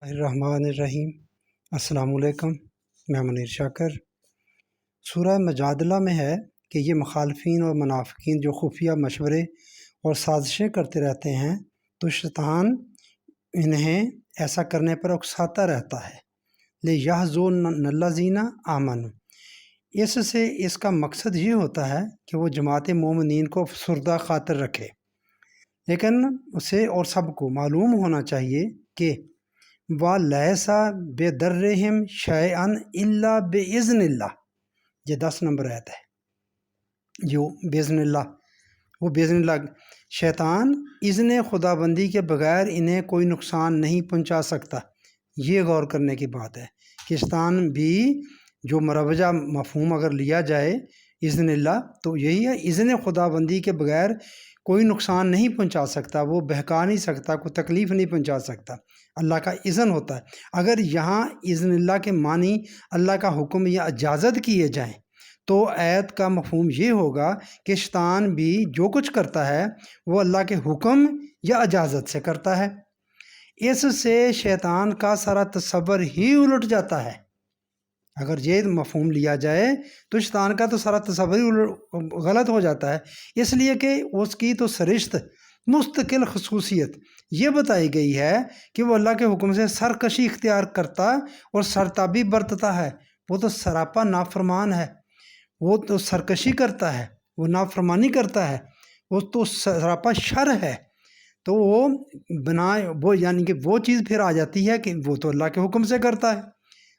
الرحمن الرحیم۔ السلام علیکم، میں منیر شاکر۔ سورہ مجادلہ میں ہے کہ یہ مخالفین اور منافقین جو خفیہ مشورے اور سازشیں کرتے رہتے ہیں تو شیطان انہیں ایسا کرنے پر اکساتا رہتا ہے۔ لِیَحْزُنَ الَّذِینَ آمَنُوا، اس سے اس کا مقصد یہ ہوتا ہے کہ وہ جماعت مومنین کو افسردہ خاطر رکھے، لیکن اسے اور سب کو معلوم ہونا چاہیے کہ وَلَيْسَ بِضَرِّهِمْ شَيْئًا إِلَّا بِإِذْنِ اللہ، یہ 10 نمبر آیت ہے۔ جو بِإِذْنِ اللہ، وہ بِإِذْنِ اللہ، شیطان اذن خدا بندی کے بغیر انہیں کوئی نقصان نہیں پہنچا سکتا۔ یہ غور کرنے کی بات ہے کہ شیطان بھی جو مروجہ مفہوم اگر لیا جائے اذن اللہ تو یہی ہے، اذن خدا بندی کے بغیر کوئی نقصان نہیں پہنچا سکتا، وہ بہکا نہیں سکتا، کوئی تکلیف نہیں پہنچا سکتا، اللہ کا اذن ہوتا ہے۔ اگر یہاں اذن اللہ کے معنی اللہ کا حکم یا اجازت کیے جائیں تو آیت کا مفہوم یہ ہوگا کہ شیطان بھی جو کچھ کرتا ہے وہ اللہ کے حکم یا اجازت سے کرتا ہے۔ اس سے شیطان کا سارا تصور ہی الٹ جاتا ہے۔ اگر یہ مفہوم لیا جائے تو شیطان کا تو سارا تصور ہی غلط ہو جاتا ہے، اس لیے کہ اس کی تو سرشت مستقل خصوصیت یہ بتائی گئی ہے کہ وہ اللہ کے حکم سے سرکشی اختیار کرتا اور سرتابی برتتا ہے۔ وہ تو سراپا نافرمان ہے، وہ تو سرکشی کرتا ہے، وہ نافرمانی کرتا ہے، وہ تو سراپا شر ہے۔ تو وہ یعنی کہ وہ چیز پھر آ جاتی ہے کہ وہ تو اللہ کے حکم سے کرتا ہے۔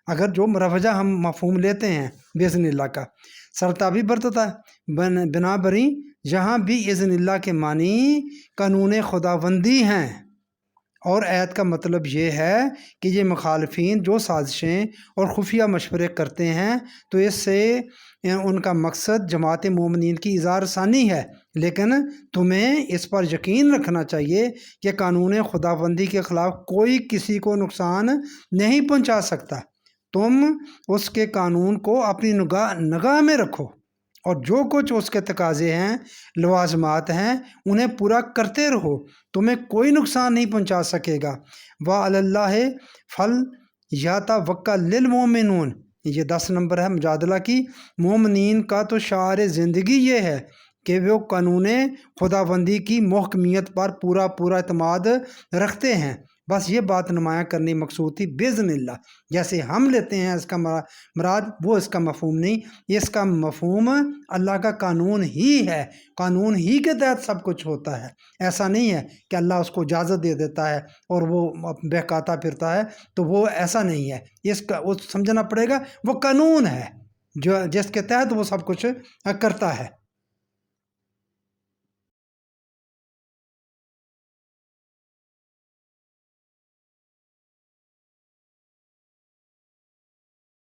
اگر جو مروجہ ہم مفہوم لیتے ہیں بِإِذْنِ اللہ کا، سرتابی برتتا ہے، بنا بری جہاں بھی اذن اللہ کے معنی قانون خداوندی ہیں۔ اور آیت کا مطلب یہ ہے کہ یہ مخالفین جو سازشیں اور خفیہ مشورے کرتے ہیں تو اس سے ان کا مقصد جماعت مومنین کی اظہار ثانی ہے، لیکن تمہیں اس پر یقین رکھنا چاہیے کہ قانون خداوندی کے خلاف کوئی کسی کو نقصان نہیں پہنچا سکتا۔ تم اس کے قانون کو اپنی نگاہ میں رکھو اور جو کچھ اس کے تقاضے ہیں، لوازمات ہیں، انہیں پورا کرتے رہو، تمہیں کوئی نقصان نہیں پہنچا سکے گا۔ وَعَلَى اللَّهِ فَلْيَتَوَكَّلِ الْمُؤْمِنُونَ، یہ 10 نمبر ہے مجادلہ کی۔ مومنین کا تو شعار زندگی یہ ہے کہ وہ قانون خداوندی کی محکمیت پر پورا اعتماد رکھتے ہیں۔ بس یہ بات نمایاں کرنی مقصود تھی بِإِذْنِ اللہ۔ جیسے ہم لیتے ہیں اس کا مراد وہ اس کا مفہوم نہیں، اس کا مفہوم اللہ کا قانون ہی ہے، قانون ہی کے تحت سب کچھ ہوتا ہے۔ ایسا نہیں ہے کہ اللہ اس کو اجازت دے دیتا ہے اور وہ بہکاتا پھرتا ہے، تو وہ ایسا نہیں ہے۔ اس کا وہ سمجھنا پڑے گا وہ قانون ہے جو جس کے تحت وہ سب کچھ کرتا ہے۔